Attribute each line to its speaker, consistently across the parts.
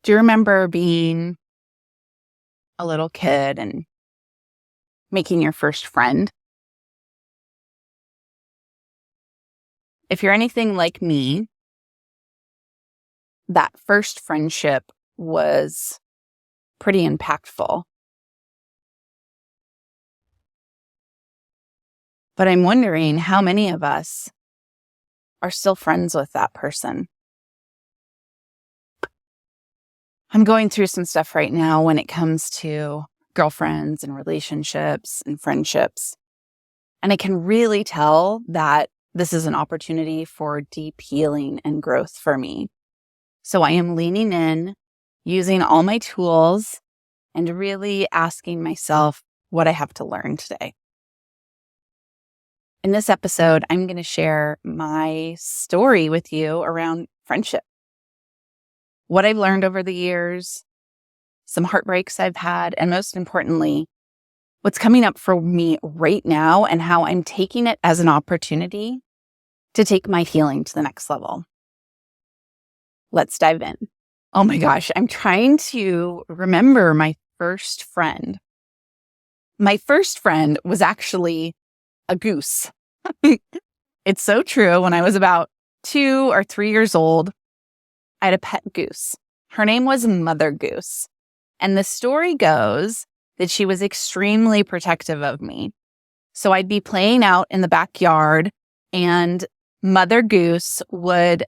Speaker 1: Do you remember being a little kid and making your first friend? If you're anything like me, that first friendship was pretty impactful. But I'm wondering how many of us are still friends with that person. I'm going through some stuff right now when it comes to girlfriends and relationships and friendships. And I can really tell that this is an opportunity for deep healing and growth for me. So I am leaning in, using all my tools, and really asking myself what I have to learn today. In this episode, I'm going to share my story with you around friendship. What I've learned over the years, some heartbreaks I've had, and most importantly, what's coming up for me right now and how I'm taking it as an opportunity to take my healing to the next level. Let's dive in. Oh my gosh, I'm trying to remember my first friend. My first friend was actually a goose. It's so true. When I was about 2 or 3 years old, I had a pet goose. Her name was Mother Goose. And the story goes that she was extremely protective of me. So I'd be playing out in the backyard and Mother Goose wouldn't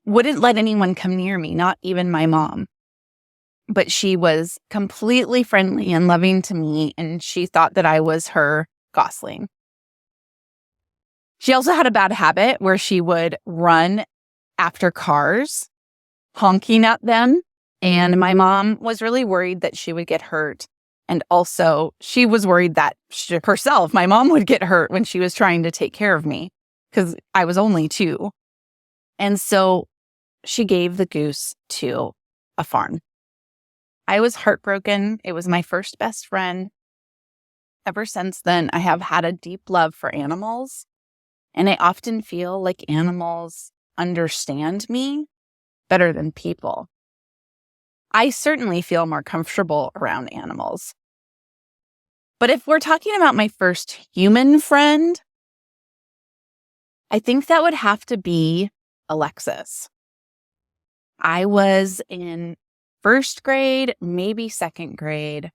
Speaker 1: let anyone come near me, not even my mom. But she was completely friendly and loving to me, and she thought that I was her gosling. She also had a bad habit where she would run after cars, honking at them, and my mom was really worried that she would get hurt. And also, she was worried that herself, my mom, would get hurt when she was trying to take care of me because I was only 2. And so she gave the goose to a farm. I was heartbroken. It was my first best friend. Ever since then, I have had a deep love for animals, and I often feel like animals understand me better than people. I certainly feel more comfortable around animals. But if we're talking about my first human friend, I think that would have to be Alexis. I was in first grade, maybe second grade.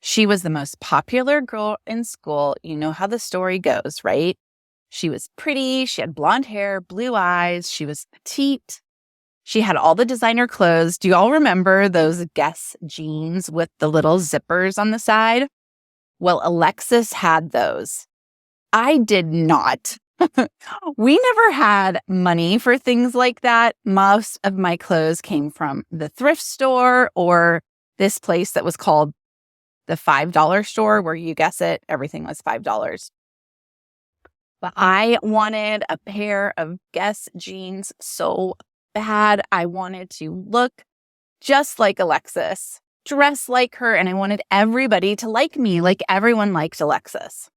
Speaker 1: She was the most popular girl in school. You know how the story goes, right? She was pretty. She had blonde hair, blue eyes. She was petite. She had all the designer clothes. Do you all remember those Guess jeans with the little zippers on the side? Well, Alexis had those. I did not. We never had money for things like that. Most of my clothes came from the thrift store or this place that was called the $5 store, where you guess it, everything was $5. But I wanted a pair of Guess jeans so bad. I wanted to look just like Alexis, dress like her, and I wanted everybody to like me like everyone liked Alexis.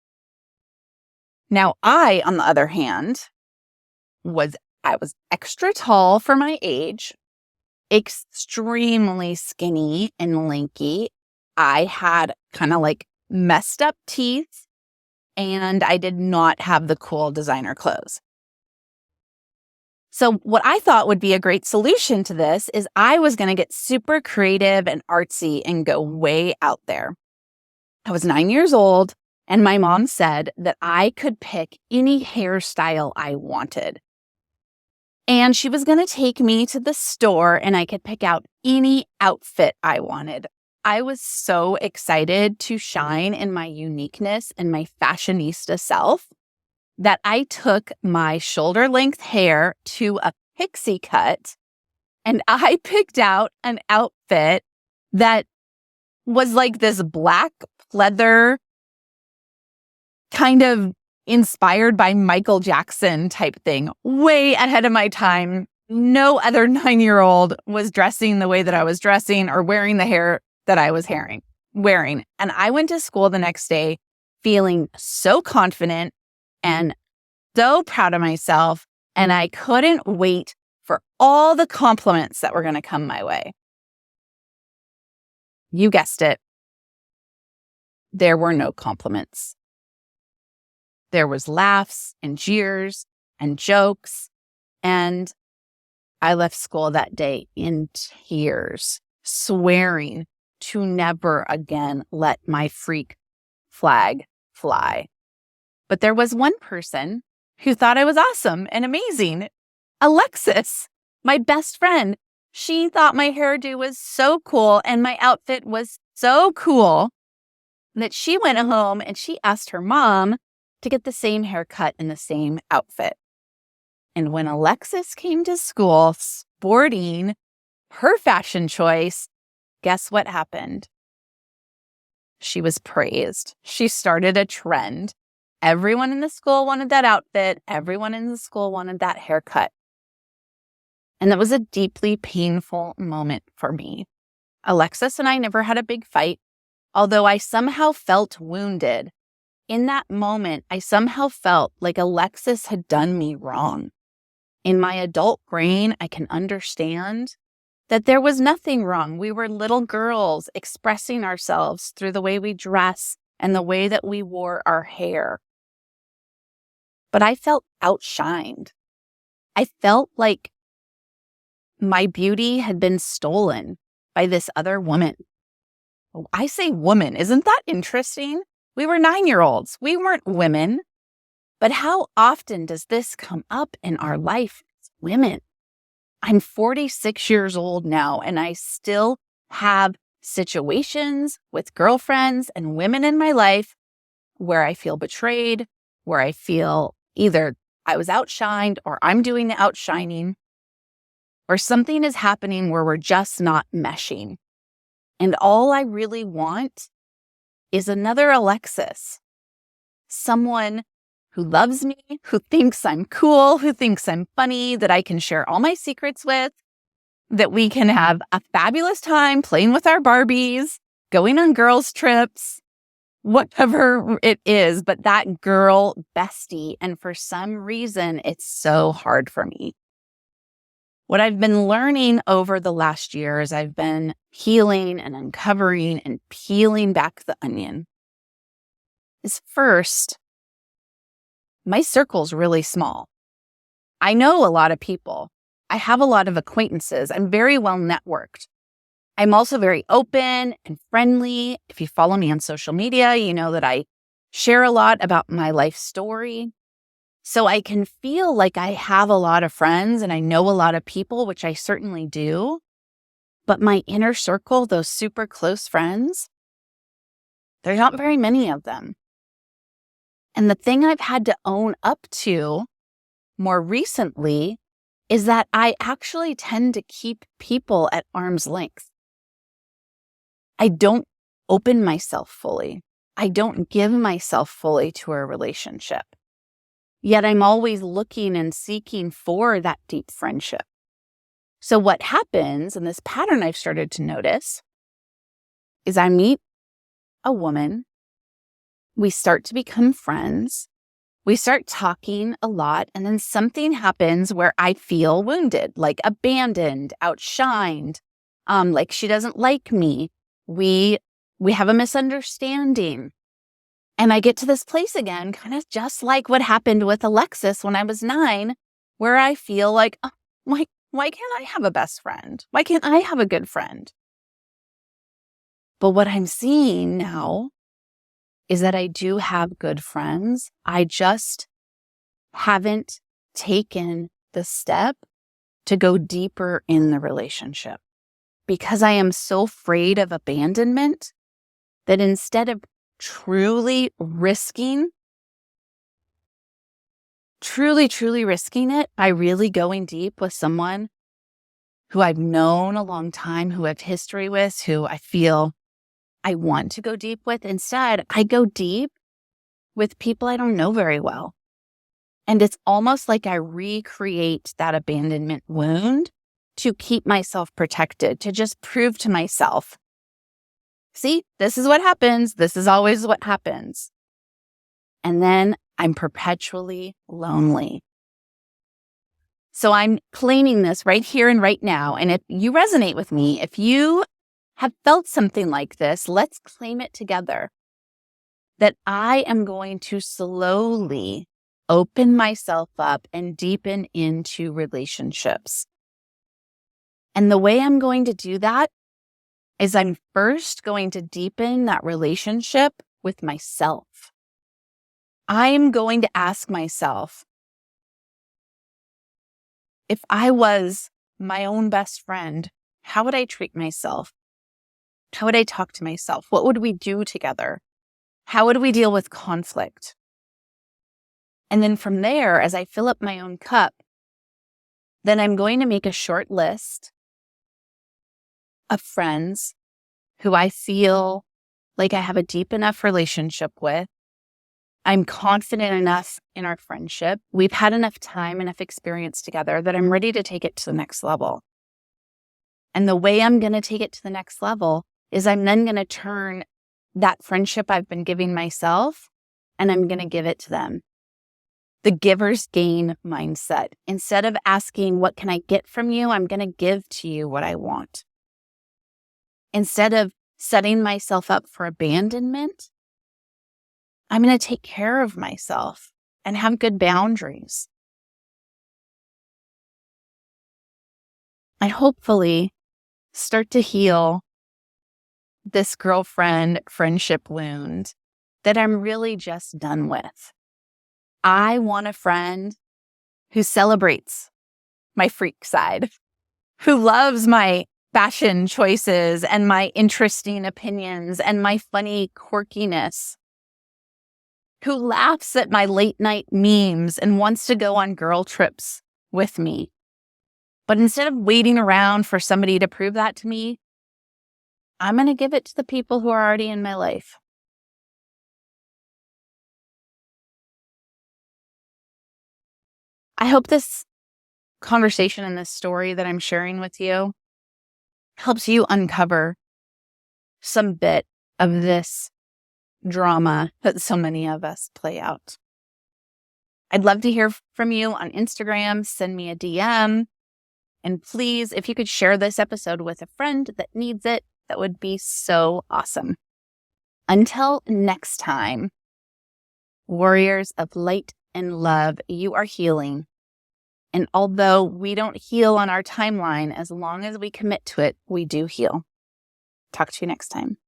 Speaker 1: Now, I, on the other hand, was extra tall for my age, extremely skinny and lanky. I had kind of like messed up teeth, and I did not have the cool designer clothes. So what I thought would be a great solution to this is I was going to get super creative and artsy and go way out there. I was 9 years old, and my mom said that I could pick any hairstyle I wanted. And she was going to take me to the store and I could pick out any outfit I wanted. I was so excited to shine in my uniqueness and my fashionista self that I took my shoulder length hair to a pixie cut and I picked out an outfit that was like this black leather, kind of inspired by Michael Jackson type thing, way ahead of my time. No other 9-year-old was dressing the way that I was dressing or wearing the hair that I was wearing. And I went to school the next day feeling so confident and so proud of myself. And I couldn't wait for all the compliments that were going to come my way. You guessed it. There were no compliments. There was laughs and jeers and jokes. And I left school that day in tears, swearing to never again let my freak flag fly. But there was one person who thought I was awesome and amazing. Alexis, my best friend. She thought my hairdo was so cool and my outfit was so cool that she went home and she asked her mom to get the same haircut and the same outfit. And when Alexis came to school sporting her fashion choice, guess what happened? She was praised. She started a trend. Everyone in the school wanted that outfit. Everyone in the school wanted that haircut. And that was a deeply painful moment for me. Alexis and I never had a big fight, although I somehow felt wounded. In that moment, I somehow felt like Alexis had done me wrong. In my adult brain, I can understand that there was nothing wrong. We were little girls expressing ourselves through the way we dress and the way that we wore our hair. But I felt outshined. I felt like my beauty had been stolen by this other woman. I say woman, isn't that interesting? We were 9-year-olds. We weren't women. But how often does this come up in our life as women? I'm 46 years old now, and I still have situations with girlfriends and women in my life where I feel betrayed, where I feel either I was outshined or I'm doing the outshining, or something is happening where we're just not meshing. And all I really want is another Alexis, someone who loves me, who thinks I'm cool, who thinks I'm funny, that I can share all my secrets with, that we can have a fabulous time playing with our Barbies, going on girls' trips, whatever it is, but that girl bestie. And for some reason, it's so hard for me. What I've been learning over the last year as I've been healing and uncovering and peeling back the onion is first, my circle's really small. I know a lot of people. I have a lot of acquaintances. I'm very well networked. I'm also very open and friendly. If you follow me on social media, you know that I share a lot about my life story. So I can feel like I have a lot of friends and I know a lot of people, which I certainly do. But my inner circle, those super close friends, there's not very many of them. And the thing I've had to own up to more recently is that I actually tend to keep people at arm's length. I don't open myself fully. I don't give myself fully to a relationship. Yet I'm always looking and seeking for that deep friendship. So what happens, and this pattern I've started to notice, is I meet a woman, we start to become friends, we start talking a lot, and then something happens where I feel wounded, like abandoned, outshined, like she doesn't like me. We have a misunderstanding. And I get to this place again, kind of just like what happened with Alexis when I was 9, where I feel like, oh, why can't I have a best friend? Why can't I have a good friend? But what I'm seeing now is that I do have good friends. I just haven't taken the step to go deeper in the relationship because I am so afraid of abandonment that instead of truly risking it by really going deep with someone who I've known a long time, who I have history with, who I feel I want to go deep with. Instead, I go deep with people I don't know very well. And it's almost like I recreate that abandonment wound to keep myself protected, to just prove to myself, see, this is what happens. This is always what happens. And then I'm perpetually lonely. So I'm claiming this right here and right now. And if you resonate with me, if you have felt something like this, let's claim it together. That I am going to slowly open myself up and deepen into relationships. And the way I'm going to do that is I'm first going to deepen that relationship with myself. I'm going to ask myself, if I was my own best friend, how would I treat myself? How would I talk to myself? What would we do together? How would we deal with conflict? And then from there, as I fill up my own cup, then I'm going to make a short list of friends who I feel like I have a deep enough relationship with. I'm confident enough in our friendship. We've had enough time, enough experience together that I'm ready to take it to the next level. And the way I'm going to take it to the next level is I'm then going to turn that friendship I've been giving myself and I'm going to give it to them. The giver's gain mindset. Instead of asking, what can I get from you? I'm going to give to you what I want. Instead of setting myself up for abandonment, I'm going to take care of myself and have good boundaries. I hopefully start to heal this girlfriend friendship wound that I'm really just done with. I want a friend who celebrates my freak side, who loves my fashion choices and my interesting opinions and my funny quirkiness, who laughs at my late night memes and wants to go on girl trips with me. But instead of waiting around for somebody to prove that to me, I'm going to give it to the people who are already in my life. I hope this conversation and this story that I'm sharing with you helps you uncover some bit of this drama that so many of us play out. I'd love to hear from you on Instagram. Send me a DM. And please, if you could share this episode with a friend that needs it, that would be so awesome. Until next time, warriors of light and love, you are healing. And although we don't heal on our timeline, as long as we commit to it, we do heal. Talk to you next time.